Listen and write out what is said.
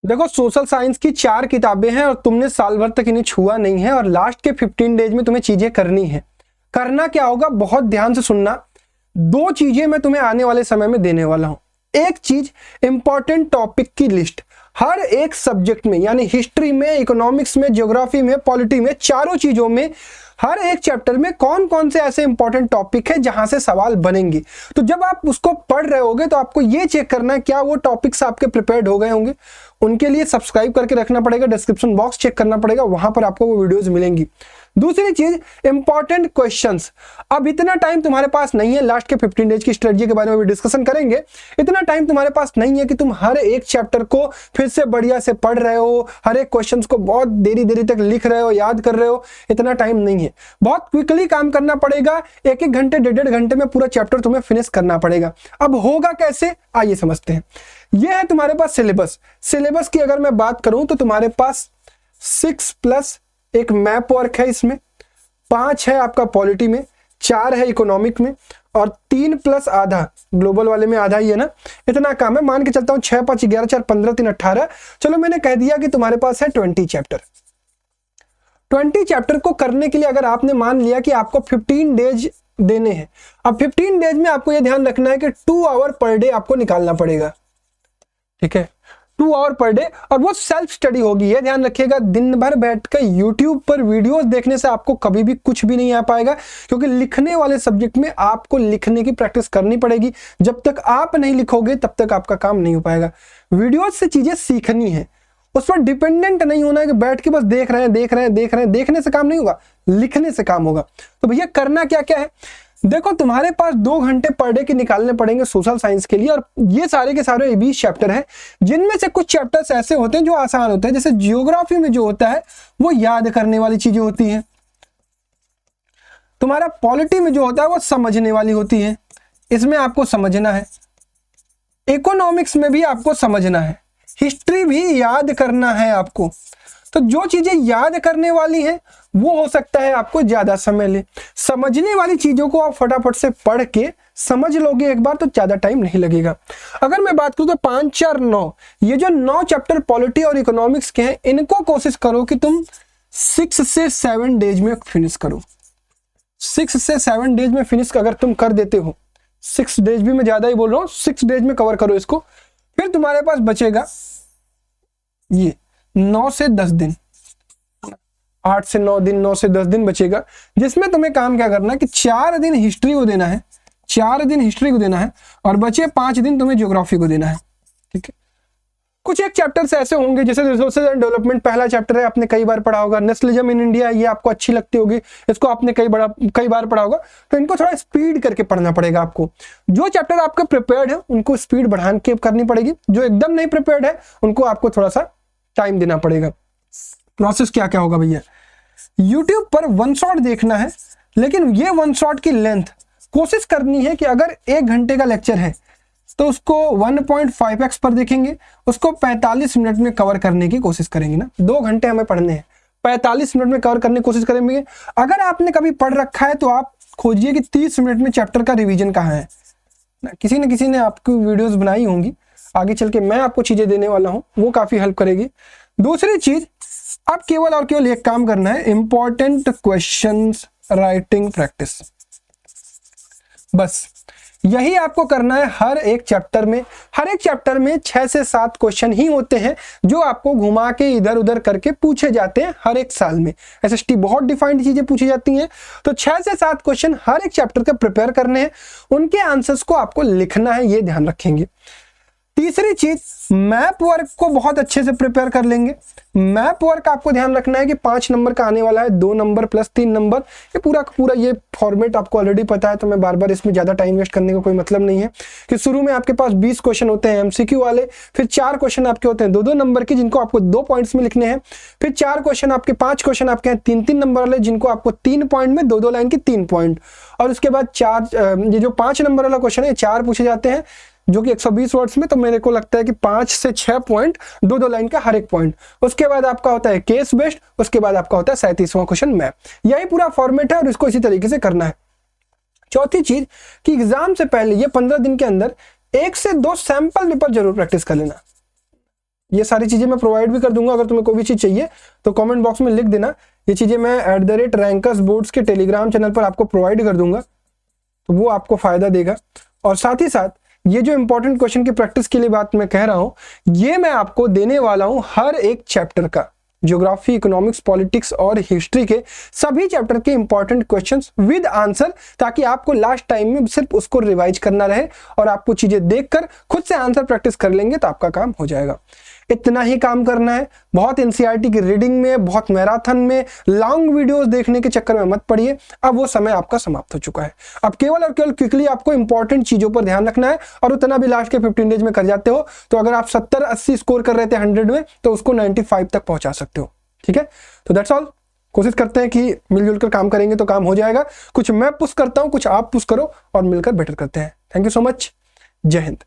देखो social science की 4 किताबें हैं और तुमने साल भर तक इन्हें छुआ नहीं है और लास्ट के 15 डेज में तुम्हें चीजें करनी है। करना क्या होगा, बहुत ध्यान से सुनना। 2 चीजें मैं तुम्हें आने वाले समय में देने वाला हूं। एक चीज, इंपॉर्टेंट टॉपिक की लिस्ट, हर एक सब्जेक्ट में, यानी हिस्ट्री में, इकोनॉमिक्स में, ज्योग्राफी में, पॉलिटी में, चारों चीजों में हर एक चैप्टर में कौन कौन से ऐसे इंपॉर्टेंट टॉपिक है जहां से सवाल बनेंगे। तो जब आप उसको पढ़ रहे होगे तो आपको ये चेक करना है क्या वो टॉपिक्स आपके प्रिपेयर्ड हो गए होंगे। उनके लिए सब्सक्राइब करके रखना पड़ेगा, डिस्क्रिप्शन बॉक्स चेक करना पड़ेगा, वहां पर आपको वो वीडियोस मिलेंगी। दूसरी चीज, इंपॉर्टेंट क्वेश्चंस। अब इतना टाइम तुम्हारे पास नहीं है, लास्ट के 15 डेज की स्ट्रेटजी के बारे में भी डिस्कशन करेंगे। इतना टाइम तुम्हारे पास नहीं है कि तुम हर एक चैप्टर को फिर से बढ़िया से पढ़ रहे हो, हर एक क्वेश्चंस को बहुत देरी देरी तक लिख रहे हो, याद कर रहे हो। इतना टाइम नहीं है, बहुत क्विकली काम करना पड़ेगा। 1-1 घंटे 1.5 घंटे में पूरा चैप्टर तुम्हें फिनिश करना पड़ेगा। अब होगा कैसे, आइए समझते हैं। यह है तुम्हारे पास सिलेबस। सिलेबस की अगर मैं बात करूं तो तुम्हारे पास 6+ एक मैप वर्क है, इसमें 5 है आपका पॉलिटी में, 4 है इकोनॉमिक में और 3+ आधा, ग्लोबल वाले में आधा ही है ना। इतना काम है, मान के चलता हूं 6, 5, 11, 4, 15, 3, 18। चलो मैंने कह दिया कि तुम्हारे पास है 20 चैप्टर। 20 चैप्टर को करने के लिए अगर आपने मान लिया कि आपको 15 डेज देने हैं, अब 15 डेज में आपको यह ध्यान रखना है कि 2 आवर पर डे आपको निकालना पड़ेगा। ठीक है, 2 आवर पर डे, और वो सेल्फ स्टडी होगी। ये ध्यान रखिएगा, दिन भर बैठकर यूट्यूब पर वीडियोस देखने से आपको कभी भी कुछ भी नहीं आ पाएगा, क्योंकि लिखने वाले सब्जेक्ट में आपको लिखने की प्रैक्टिस करनी पड़ेगी। जब तक आप नहीं लिखोगे तब तक आपका काम नहीं हो पाएगा। वीडियोस से चीजें सीखनी है, उस पर डिपेंडेंट नहीं होना है कि बैठ के बस देख रहे हैं। देखने से काम नहीं होगा, लिखने से काम होगा। तो भैया करना क्या क्या है, देखो तुम्हारे पास 2 घंटे पर डे के निकालने पड़ेंगे सोशल साइंस के लिए, और ये सारे के सारे 20 चैप्टर हैं, जिनमें से कुछ चैप्टर्स ऐसे होते हैं जो आसान होते हैं। जैसे जियोग्राफी में जो होता है वो याद करने वाली चीजें होती हैं, तुम्हारा पॉलिटी में जो होता है वो समझने वाली होती है, इसमें आपको समझना है। इकोनॉमिक्स में भी आपको समझना है, हिस्ट्री भी याद करना है आपको। तो जो चीजें याद करने वाली हैं वो हो सकता है आपको ज्यादा समय ले, समझने वाली चीजों को आप फटाफट से पढ़ के समझ लोगे एक बार तो ज्यादा टाइम नहीं लगेगा। अगर मैं बात करूं तो 5, 4, 9, ये जो 9 चैप्टर पॉलिटी और इकोनॉमिक्स के हैं, इनको कोशिश करो कि तुम 6 से 7 डेज में फिनिश करो। 6 से 7 डेज में फिनिश अगर तुम कर देते हो, 6 डेज भी मैं ज्यादा ही बोल रहा हूं, 6 डेज में कवर करो इसको, फिर तुम्हारे पास बचेगा ये 9 से 10 दिन, 8 से 9 दिन, 9 से 10 दिन बचेगा, जिसमें तुम्हें काम क्या करना है कि 4 दिन हिस्ट्री को देना है, 4 दिन हिस्ट्री को देना है और बचे 5 दिन तुम्हें ज्योग्राफी को देना है। ठीक है, कुछ एक चैप्टर्स ऐसे होंगे जैसे रिसोर्सेज एंड डेवलपमेंट, पहला चैप्टर है, आपने कई बार पढ़ा होगा। नेशनलिज्म इन इंडिया, ये आपको अच्छी लगती होगी, इसको आपने कई बार पढ़ा होगा। तो इनको थोड़ा स्पीड करके पढ़ना पड़ेगा आपको। जो चैप्टर आपका प्रिपेयर्ड है उनको स्पीड बढ़ा के करनी पड़ेगी, जो एकदम नहीं प्रिपेयर्ड है उनको आपको थोड़ा सा टाइम देना पड़ेगा। प्रोसेस क्या क्या होगा भैया, यूट्यूब पर 1 शॉट देखना है, लेकिन ये 1 शॉट की लेंथ कोशिश करनी है कि अगर 1 घंटे का लेक्चर है तो उसको 1.5x पर देखेंगे, उसको 45 मिनट में कवर करने की कोशिश करेंगे ना। 2 घंटे हमें पढ़ने हैं, 45 मिनट में कवर करने की कोशिश करेंगे। अगर आपने कभी पढ़ रखा है तो आप खोजिए कि 30 मिनट में चैप्टर का रिवीजन कहाँ है। किसी न किसी ने आपकी वीडियोस बनाई होंगी, आगे चल के मैं आपको चीजें देने वाला हूं, वो काफी हेल्प करेगी। दूसरी चीज, अब केवल और केवल एक काम करना है, इंपॉर्टेंट क्वेश्चंस राइटिंग प्रैक्टिस, बस यही आपको करना है। हर एक चैप्टर में 6 से 7 क्वेश्चन ही होते हैं जो आपको घुमा के इधर उधर करके पूछे जाते हैं हर एक साल में। एसएसटी बहुत डिफाइंड चीजें पूछी जाती हैं, तो 6 से 7 क्वेश्चन हर एक चैप्टर के प्रिपेयर करने हैं, उनके आंसर्स को आपको लिखना है, ये ध्यान रखेंगे। तीसरी चीज, मैप वर्क को बहुत अच्छे से प्रिपेयर कर लेंगे। मैप वर्क आपको ध्यान रखना है कि 5 नंबर का आने वाला है, 2 नंबर प्लस 3 नंबर, ये पूरा ये फॉर्मेट आपको ऑलरेडी पता है, तो मैं बार बार इसमें ज्यादा टाइम वेस्ट करने का कोई मतलब नहीं है। कि शुरू में आपके पास 20 क्वेश्चन होते हैं एमसीक्यू वाले, फिर 4 क्वेश्चन आपके होते हैं 2-2 नंबर के जिनको आपको 2 पॉइंट्स में लिखने हैं, फिर 4 क्वेश्चन आपके 5 क्वेश्चन आपके हैं 3-3 नंबर वाले जिनको आपको 3 पॉइंट में 2-2 लाइन की 3 पॉइंट, और उसके बाद 4 ये जो 5 नंबर वाला क्वेश्चन है 4 पूछे जाते हैं जो कि 120 वर्ड्स में, तो मेरे को लगता है कि 5 से 6 पॉइंट, 2-2 लाइन का हर एक पॉइंट। उसके बाद आपका होता है केस बेस्ड, उसके बाद आपका होता है 37वां क्वेश्चन मैप। यही पूरा फॉर्मेट है और इसको इसी तरीके से करना है। चौथी चीज कि एग्जाम से पहले ये 15 दिन के अंदर 1 से 2 सैंपल पेपर जरूर प्रैक्टिस कर लेना। ये सारी चीज़ें मैं प्रोवाइड भी कर दूंगा। अगर तुम्हें कोई भी चीज़ चाहिए तो कमेंट बॉक्स में लिख देना। ये चीज़ें मैं @rankers बोर्ड्स के टेलीग्राम चैनल पर आपको प्रोवाइड कर दूंगा, तो वो आपको फ़ायदा देगा। और साथ ही साथ ये जो इंपॉर्टेंट क्वेश्चन की प्रैक्टिस के लिए बात मैं कह रहा हूँ, ये मैं आपको देने वाला हूँ हर एक चैप्टर का, ज्योग्राफी, इकोनॉमिक्स, पॉलिटिक्स और हिस्ट्री के सभी चैप्टर के इंपॉर्टेंट क्वेश्चंस विद आंसर, ताकि आपको लास्ट टाइम में सिर्फ उसको रिवाइज करना रहे और आपको चीजें देखकर खुद से आंसर प्रैक्टिस कर लेंगे तो आपका काम हो जाएगा। इतना ही काम करना है। बहुत एनसीईआरटी की रीडिंग में, बहुत मैराथन में, लॉन्ग वीडियोस देखने के चक्कर में मत पड़िए। अब वो समय आपका समाप्त हो चुका है। अब केवल और केवल क्विकली आपको इंपॉर्टेंट चीजों पर ध्यान रखना है, और उतना भी लास्ट के 15 डेज में कर जाते हो तो अगर आप 70-80 स्कोर कर रहे थे 100 में, तो उसको 95 तक पहुंचा सकते हो। ठीक है, तो दैट्स ऑल। कोशिश करते हैं कि मिलजुल कर काम करेंगे तो काम हो जाएगा। कुछ मैं पुश करता हूं, कुछ आप पुश करो और मिलकर बेटर करते हैं। Thank you so much. जय हिंद।